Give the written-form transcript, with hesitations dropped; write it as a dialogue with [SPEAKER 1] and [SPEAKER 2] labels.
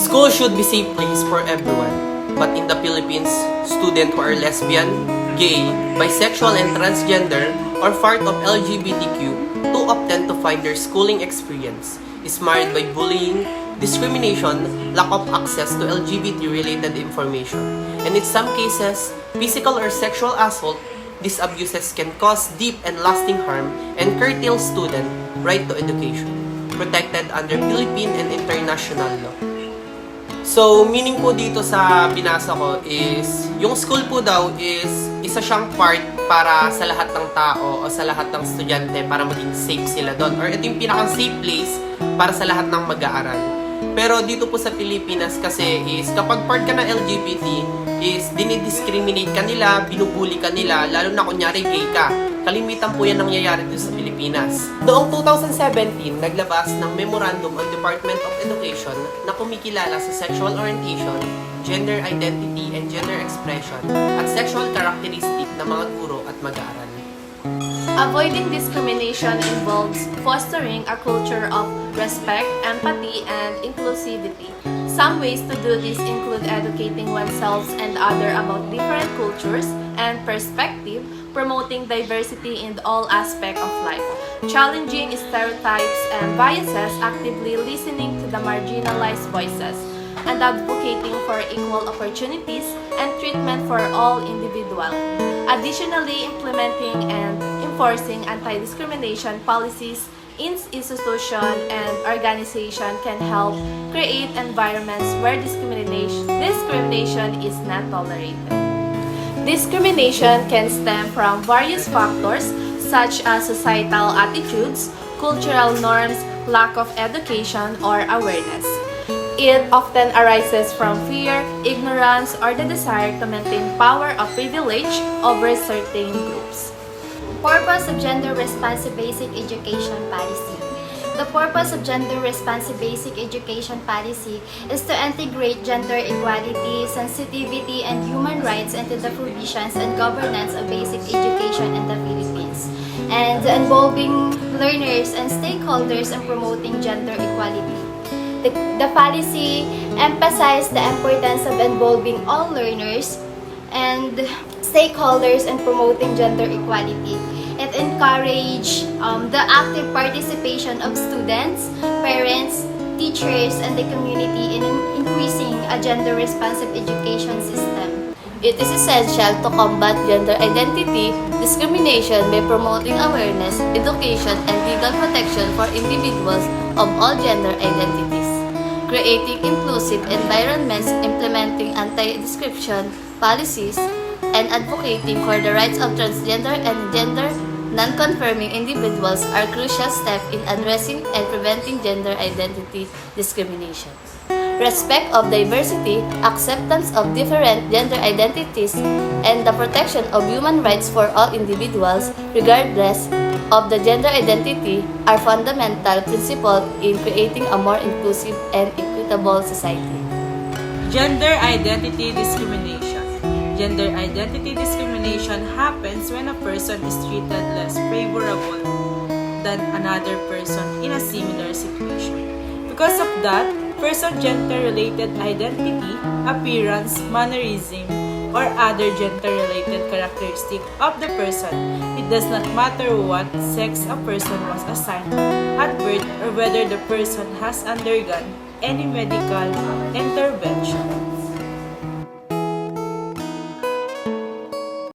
[SPEAKER 1] School should be safe place for everyone. But in the Philippines, students who are lesbian, gay, bisexual, and transgender or part of LGBTQ too often to find their schooling experience is marred by bullying, discrimination, lack of access to LGBT-related information, and in some cases, physical or sexual assault. These abuses can cause deep and lasting harm and curtail student right to education, protected under Philippine and international law. So, meaning po dito sa binasa ko is, yung school po daw is isa siyang part para sa lahat ng tao o sa lahat ng estudyante para maging safe sila doon. Or ito yung pinaka-safe place para sa lahat ng mag-aaral. Pero dito po sa Pilipinas kasi is kapag part ka ng LGBT is dinidiscriminate ka nila, binubuli ka nila, lalo na kunyari gay ka. Kalimitan po yan nangyayari dito sa Pilipinas. Noong 2017, naglabas ng Memorandum on Department of Education na kumikilala sa sexual orientation, gender identity and gender expression, at sexual characteristic ng mga guro at mag-aaral.
[SPEAKER 2] Avoiding discrimination involves fostering a culture of respect, empathy, and inclusivity. Some ways to do this include educating oneself and others about different cultures and perspective, promoting diversity in all aspects of life, challenging stereotypes and biases, actively listening to the marginalized voices, and advocating for equal opportunities and treatment for all individuals. Additionally, implementing and enforcing anti-discrimination policies in institutions and organizations can help create environments where discrimination is not tolerated. Discrimination can stem from various factors such as societal attitudes, cultural norms, lack of education, or awareness. It often arises from fear, ignorance, or the desire to maintain power of privilege over certain groups.
[SPEAKER 3] Purpose of Gender-Responsive Basic Education Policy. The purpose of Gender-Responsive Basic Education Policy is to integrate gender equality, sensitivity, and human rights into the provisions and governance of basic education in the Philippines, and involving learners and stakeholders in promoting gender equality. The policy emphasizes the importance of involving all learners and stakeholders in promoting gender equality. It encourages the active participation of students, parents, teachers, and the community in increasing a gender-responsive education system.
[SPEAKER 4] It is essential to combat gender identity discrimination by promoting awareness, education, and legal protection for individuals of all gender identities, creating inclusive environments, implementing anti-discrimination policies, and advocating for the rights of transgender and gender non-conforming individuals are crucial steps in addressing and preventing gender identity discrimination. Respect of diversity, acceptance of different gender identities, and the protection of human rights for all individuals, regardless of the gender identity, are fundamental principles in creating a more inclusive and equitable society.
[SPEAKER 5] Gender identity discrimination. Gender identity discrimination happens when a person is treated less favorable than another person in a similar situation. Because of that, person's gender-related identity, appearance, mannerism, or other gender-related characteristic of the person. It does not matter what sex a person was assigned at birth or whether the person has undergone any medical intervention.